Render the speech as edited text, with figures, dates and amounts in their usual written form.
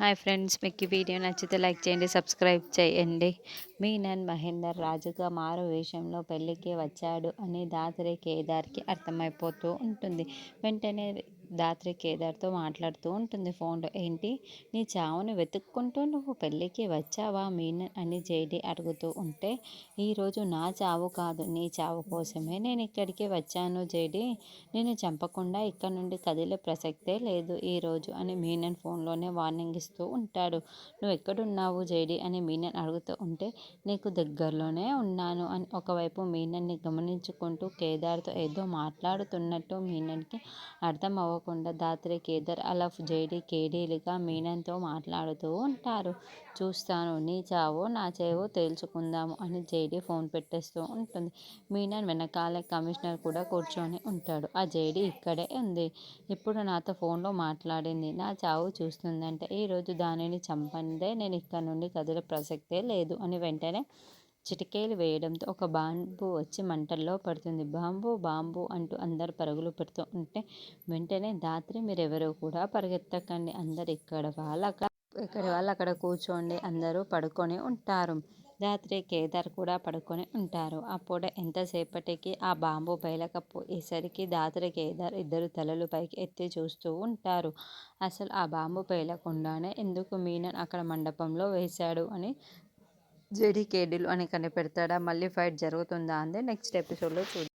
Hi friends, మీకు ఈ video నచ్చితే లైక్ చేయండి, సబ్స్క్రైబ్ చేయండి. మీనన్ మహేందర్ రాజుగా మారు వేషంలో పెళ్ళికి వచ్చాడు అని దాత్రి కేదార్కి అర్థమైపోతూ ఉంటుంది. వెంటనే దాత్రి కేదార్తో మాట్లాడుతూ ఉంటుంది ఫోన్లో. ఏంటి, నీ చావుని వెతుక్కుంటూ నువ్వు పెళ్ళికి వచ్చావా మీనన్ అని జేడి అడుగుతూ ఉంటే, ఈరోజు నా చావు కాదు, నీ చావు కోసమే నేను ఇక్కడికి వచ్చాను జేడి. నేను చంపకుండా ఇక్కడ నుండి కదిలే ప్రసక్తే లేదు ఈరోజు అని మీనన్ ఫోన్లోనే వార్నింగ్ ఇస్తూ ఉంటాడు. నువ్వు ఎక్కడున్నావు జేడి అని మీనన్ అడుగుతూ ఉంటే, నీకు దగ్గరలోనే ఉన్నాను అని ఒకవైపు మీనన్ని గమనించుకుంటూ కేదార్తో ఏదో మాట్లాడుతున్నట్టు మీనన్కి అర్థం అవ్వకుండా దాత్రి కేదార్ అలా జేడి కేడీలుగా మీనన్తో మాట్లాడుతూ ఉంటారు. చూస్తాను, నీ చావో నా చేవో తేల్చుకుందాము అని జేడి ఫోన్ పెట్టేస్తూ ఉంటుంది. మీనన్ వెనకాలే కమిషనర్ కూడా కూర్చొని ఉంటాడు. ఆ జేడి ఇక్కడే ఉంది, ఇప్పుడు నాతో ఫోన్లో మాట్లాడింది, నా చావు చూస్తుందంటే ఈరోజు దానిని చంపందే నేను ఇక్కడ నుండి కదిలే ప్రసక్తే లేదు అని వెంటనే చిటికేలు వేయడంతో ఒక బాంబు వచ్చి మంటల్లో పడుతుంది. బాంబు బాంబు అంటూ అందరు పరుగులు పెడుతూ ఉంటే వెంటనే దాత్రి, మీరెవరో కూడా పరిగెత్తకండి, అందరు ఇక్కడ వాళ్ళు అక్కడ కూర్చోండి, అందరూ పడుకొని ఉంటారు. రాత్రి కేదార్ కూడా పడుకొని ఉంటారు. అప్పుడే ఎంతసేపటికి ఆ బాంబు పేలకపోయేసరికి దాత్రి కేదార్ ఇద్దరు తలలు పైకి ఎత్తి చూస్తూ ఉంటారు. అసలు ఆ బాంబు పేలకుండానే ఎందుకు మీనన్ అక్కడ మండపంలో వేశాడు అని జేడీ కేడీలు అని కనిపెడతాడా, మళ్ళీ ఫైట్ జరుగుతుందా అందే నెక్స్ట్ ఎపిసోడ్లో చూద్దాం.